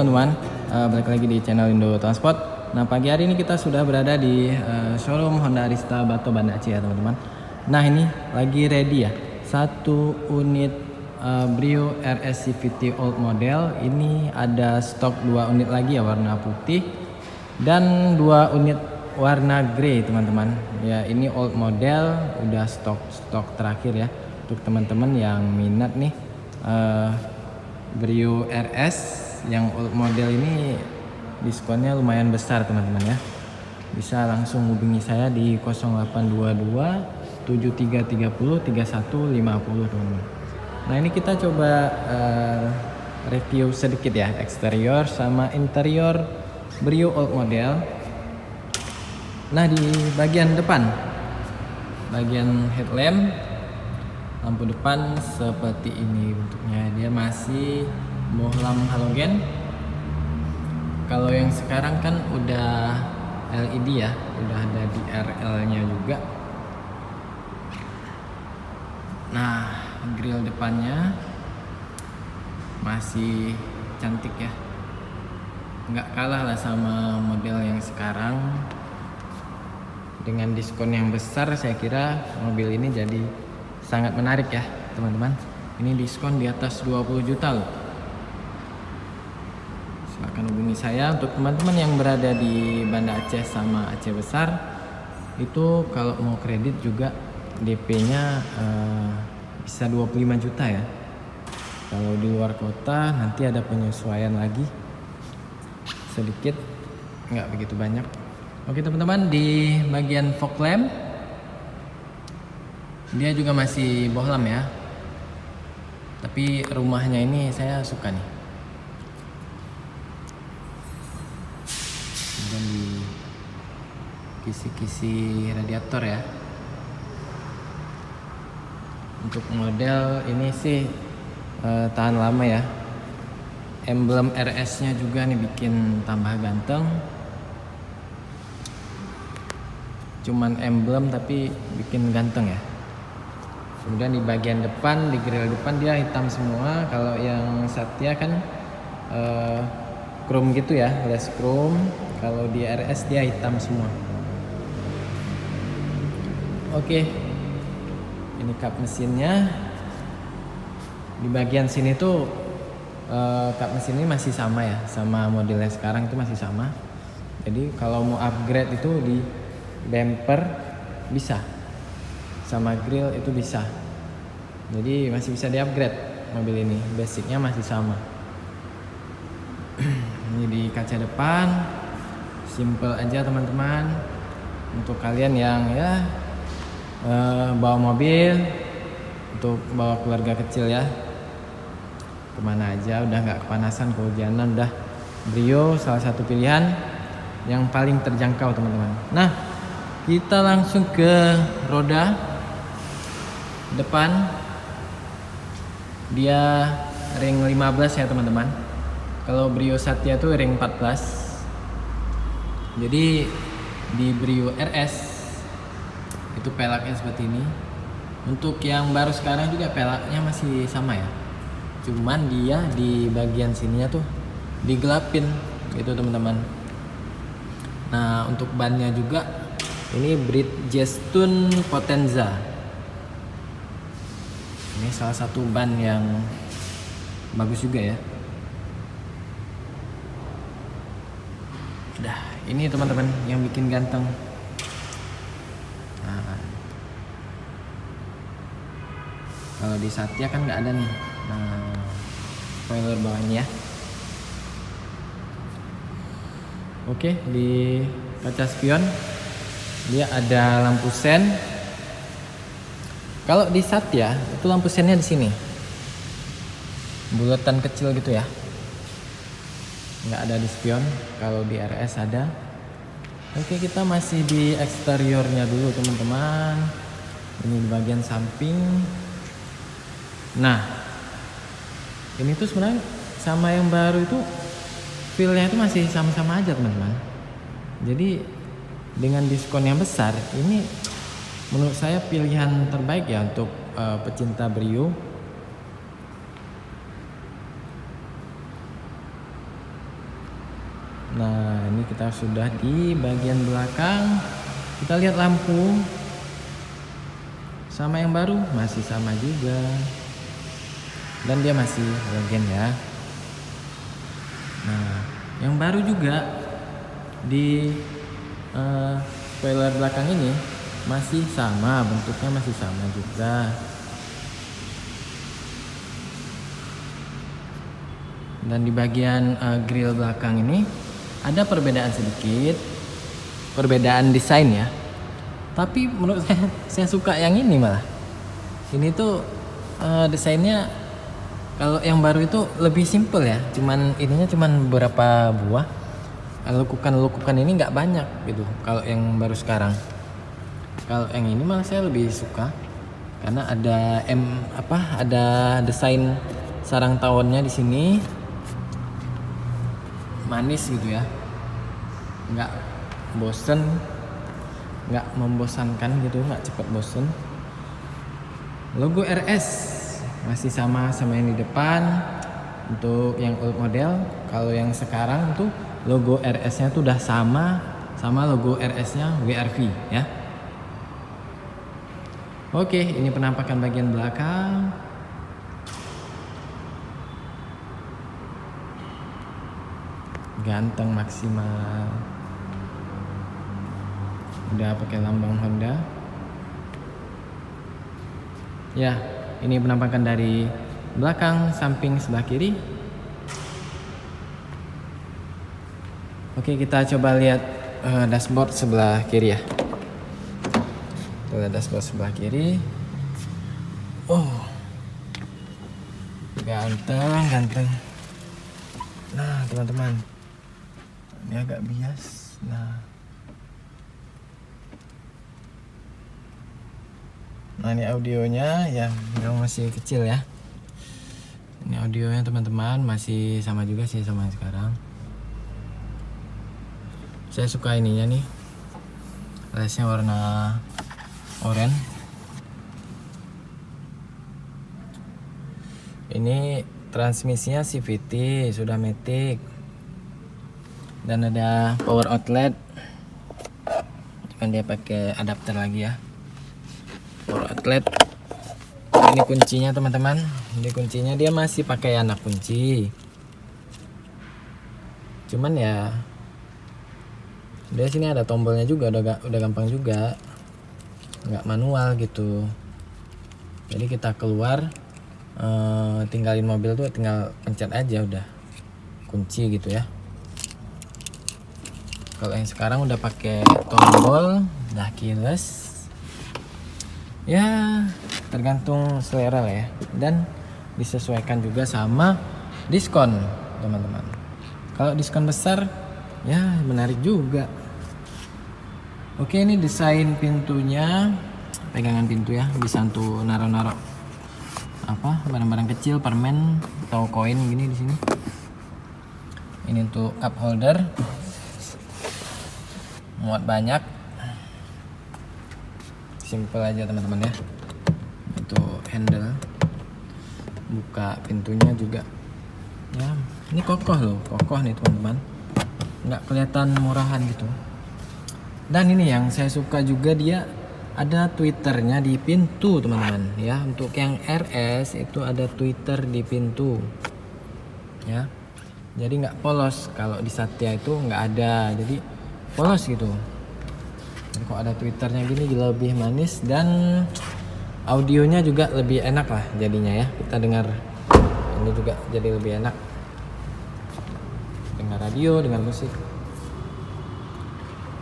teman-teman, balik lagi di channel Indo Transport. Nah, pagi hari ini kita sudah berada di showroom Honda Arista Bato Banda Aceh ya teman-teman. Nah, ini lagi ready ya, satu unit Brio RS CVT old model. Ini ada stok 2 unit lagi ya, warna putih dan 2 unit warna grey teman-teman. Ya, ini old model, udah stok terakhir ya untuk teman-teman yang minat nih. Brio RS yang old model ini diskonnya lumayan besar teman-teman ya. Bisa langsung hubungi saya di 0822 7330 3150 teman-teman. Nah, ini kita coba review sedikit ya eksterior sama interior Brio old model. Nah, di bagian depan, bagian headlamp, lampu depan seperti ini bentuknya. Dia masih bohlam halogen. Kalau yang sekarang kan udah LED ya, udah ada DRL-nya juga. Nah, grill depannya masih cantik ya, nggak kalah lah sama model yang sekarang. Dengan diskon yang besar, saya kira mobil ini jadi sangat menarik ya teman-teman. Ini diskon di atas 20 juta loh. Silahkan hubungi saya. Untuk teman-teman yang berada di Banda Aceh sama Aceh Besar, itu kalau mau kredit juga DP-nya bisa 25 juta ya. Kalau di luar kota nanti ada penyesuaian lagi sedikit, nggak begitu banyak. Oke teman-teman, di bagian fog lamp dia juga masih bohlam ya, tapi rumahnya ini saya suka nih. Dan di kisi-kisi radiator ya. Untuk model ini sih tahan lama ya. Emblem RS-nya juga nih bikin tambah ganteng. Cuman emblem tapi bikin ganteng ya. Kemudian di bagian depan, di grill depan dia hitam semua. Kalau yang Satya kan chrome gitu ya, less chrome. Kalau di RS dia hitam semua. Oke, ini kap mesinnya. Di bagian sini tuh kap mesin ini masih sama ya, sama modelnya sekarang itu masih sama. Jadi kalau mau upgrade itu di bumper bisa, sama grill itu bisa. Jadi masih bisa di-upgrade mobil ini. Basicnya masih sama. Ini di kaca depan, simple aja teman-teman. Untuk kalian yang ya bawa mobil, untuk bawa keluarga kecil ya, kemana aja udah nggak kepanasan, kehujanan, udah Brio salah satu pilihan yang paling terjangkau teman-teman. Nah, kita langsung ke roda depan. Dia ring 15 ya teman-teman. Kalau Brio Satya tuh ring 14. Jadi di Brio RS itu pelaknya seperti ini. Untuk yang baru sekarang juga pelaknya masih sama ya. Cuman dia di bagian sininya tuh digelapin gitu teman-teman. Nah, untuk bannya juga ini Bridgestone Potenza. Ini salah satu ban yang bagus juga ya. Udah, ini teman-teban yang bikin ganteng. Nah, kalau di Satya kan nggak ada nih. Nah, spoiler bawahnya ya. Oke, di kaca spion dia ada lampu sen. Kalau di Satya itu lampu sennya di sini, bulatan kecil gitu ya, nggak ada di spion. Kalau di RS ada. Oke, kita masih di eksteriornya dulu teman-teman. Ini di bagian samping. Nah, ini tuh sebenarnya sama yang baru itu feel-nya itu masih sama-sama aja teman-teman. Jadi dengan diskon yang besar, ini menurut saya pilihan terbaik ya untuk pecinta Brio. Nah, ini kita sudah di bagian belakang. Kita lihat lampu. Sama yang baru, masih sama juga. Dan dia masih halogen ya. Nah, yang baru juga di spoiler belakang ini masih sama, bentuknya masih sama juga. Dan di bagian grill belakang ini ada perbedaan sedikit, perbedaan desain ya. Tapi menurut saya suka yang ini malah. Ini tuh desainnya, kalau yang baru itu lebih simple ya. Ininya cuman beberapa buah. Lekukan ini nggak banyak gitu. Kalau yang baru sekarang. Kalau yang ini malah saya lebih suka karena ada ada desain sarang tawonnya di sini. Manis gitu ya, nggak bosen, nggak membosankan gitu, nggak cepet bosen. Logo RS masih sama yang di depan untuk yang old model. Kalau yang sekarang tuh logo RS-nya tuh udah sama logo RS-nya WRV ya. Oke, ini penampakan bagian belakang. Ganteng maksimal. Udah pakai lambang Honda. Ya, ini penampakan dari belakang samping sebelah kiri. Oke, kita coba lihat dashboard sebelah kiri ya. Kita lihat dashboard sebelah kiri. Oh, ganteng. Nah, teman-teman, ini agak bias. Nah ini audionya yang masih kecil ya. Ini audionya teman-teman masih sama juga sih sama yang sekarang. Saya suka ininya nih, lesnya warna oranye. Ini transmisinya CVT, sudah matic. Dan ada power outlet. Kan dia pakai adapter lagi ya. Power outlet. Ini kuncinya teman-teman. Ini kuncinya dia masih pakai anak kunci. Cuman ya, di sini ada tombolnya juga, udah gampang juga. Nggak manual gitu. Jadi kita keluar, tinggalin mobil tuh tinggal pencet aja udah kunci gitu ya. Kalau yang sekarang udah pakai tombol, udah keyless. Ya, tergantung selera lah ya. Dan disesuaikan juga sama diskon, teman-teman. Kalau diskon besar, ya menarik juga. Oke, ini desain pintunya, pegangan pintu ya, bisa untuk naro-naro barang-barang kecil, permen atau koin gini di sini. Ini untuk cup holder. Muat banyak, simple aja teman-teman ya. Itu handle, buka pintunya juga ya, ini kokoh nih teman-teman, nggak kelihatan murahan gitu. Dan ini yang saya suka juga, dia ada tweeternya di pintu teman-teman ya. Untuk yang RS itu ada tweeter di pintu ya, jadi nggak polos. Kalau di Satya itu nggak ada, jadi polos gitu. Jadi kok ada twitternya gini lebih manis, dan audionya juga lebih enak lah jadinya ya. Kita dengar ini juga jadi lebih enak, dengar radio, dengar musik.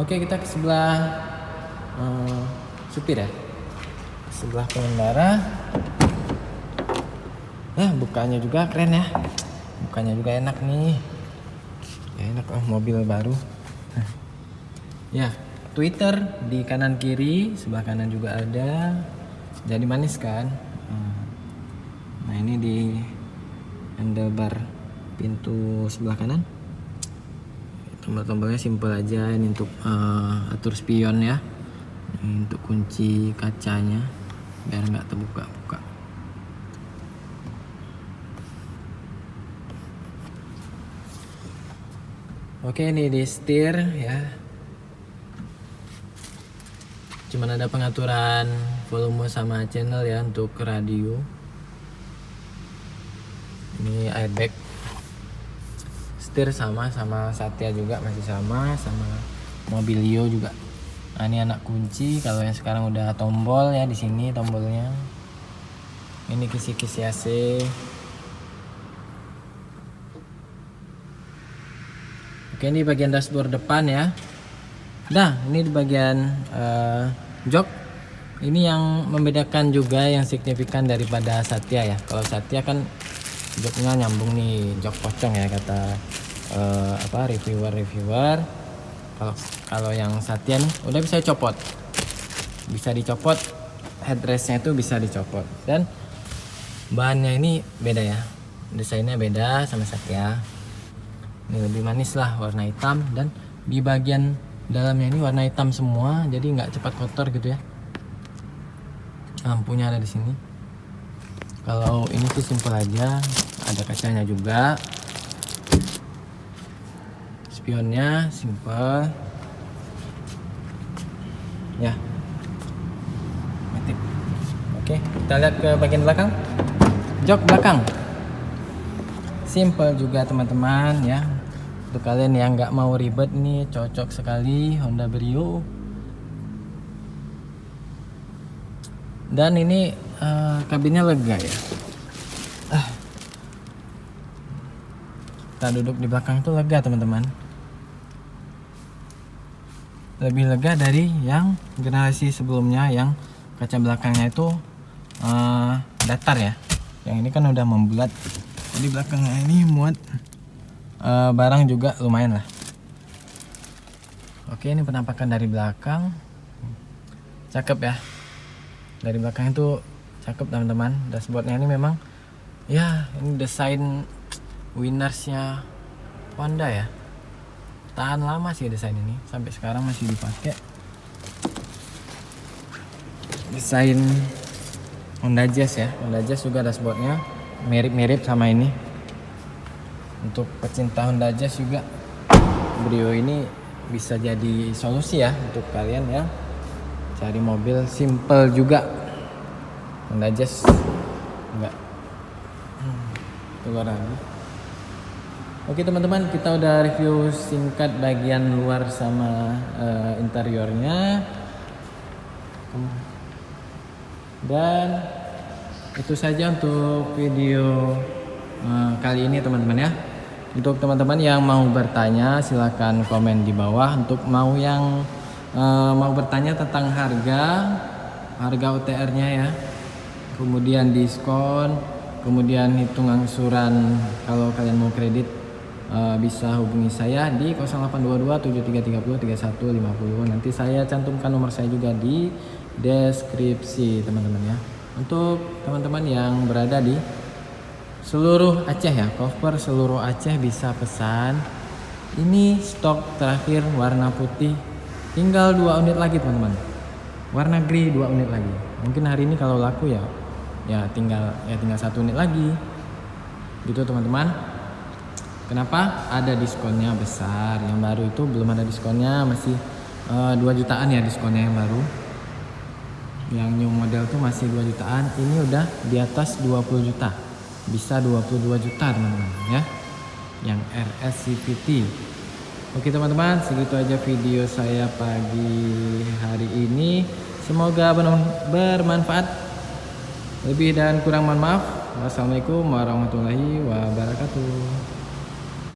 Oke, kita ke sebelah supir ya, sebelah pengendara. Bukanya juga keren ya, bukanya juga enak nih ya, enak. Mobil baru. Ya, Twitter di kanan kiri, sebelah kanan juga ada. Jadi manis kan. Nah ini di handlebar pintu sebelah kanan. Tombol-tombolnya simple aja. Ini untuk atur spion ya. Ini untuk kunci kacanya biar nggak terbuka-buka. Oke, ini di setir ya. Cuman ada pengaturan volume sama channel ya untuk radio. Ini airbag. Setir sama Satya juga masih sama Mobilio juga. Nah, ini anak kunci. Kalau yang sekarang udah tombol ya, di sini tombolnya. Ini kisi-kisi AC. Oke, ini bagian dashboard depan ya. Nah, ini di bagian jok. Ini yang membedakan juga yang signifikan daripada Satya ya. Kalau Satya kan joknya nyambung nih, jok pocong ya kata reviewer. Kalau yang Satya nih udah bisa copot. Bisa dicopot, headrestnya itu bisa dicopot. Dan bahannya ini beda ya. Desainnya beda sama Satya. Ini lebih manis lah, warna hitam, dan di bagian dalamnya ini warna hitam semua, jadi nggak cepat kotor gitu ya. Lampunya ada di sini. Kalau ini sih simpel aja, ada kacanya juga. Spionnya simpel. Ya. Matic. Oke, kita lihat ke bagian belakang. Jok belakang. Simple juga teman-teman ya. Untuk kalian yang nggak mau ribet nih, cocok sekali Honda Brio. Dan ini kabinnya lega ya. Kita duduk di belakang itu lega teman-teman. Lebih lega dari yang generasi sebelumnya yang kaca belakangnya itu datar ya. Yang ini kan udah membulat. Jadi belakangnya ini muat barang juga lumayan lah. Oke, ini penampakan dari belakang. Cakep ya. Dari belakang itu cakep teman-teman. Dashboardnya ini memang ya, ini desain winnersnya Honda ya. Tahan lama sih desain ini, sampai sekarang masih dipakai. Desain Honda Jazz ya. Honda Jazz juga dashboardnya mirip-mirip sama ini. Untuk pecinta Honda Jazz juga, Brio ini bisa jadi solusi ya untuk kalian ya cari mobil simple juga. Honda Jazz enggak keluar lagi. Oke teman-teman, kita udah review singkat bagian luar sama interiornya. Dan itu saja untuk video kali ini teman-teman ya. Untuk teman-teman yang mau bertanya silahkan komen di bawah. Untuk yang mau bertanya tentang harga OTR-nya ya, kemudian diskon, kemudian hitung angsuran kalau kalian mau kredit, bisa hubungi saya di 0822 7330 3150. Nanti saya cantumkan nomor saya juga di deskripsi teman-teman ya. Untuk teman-teman yang berada di seluruh Aceh ya, cover seluruh Aceh bisa pesan. Ini stok terakhir warna putih, tinggal 2 unit lagi teman-teman. Warna grey 2 unit lagi. Mungkin hari ini kalau laku ya tinggal 1 unit lagi. Gitu teman-teman. Kenapa? Ada diskonnya besar. Yang baru itu belum ada diskonnya, masih 2 jutaan ya diskonnya yang baru. Yang new model tuh masih 2 jutaan. Ini udah di atas 20 juta. Bisa 22 juta teman-teman ya. Yang RS CVT. Oke teman-teman, segitu aja video saya pagi hari ini. Semoga bermanfaat. Lebih dan kurang mohon maaf. Wassalamualaikum warahmatullahi wabarakatuh.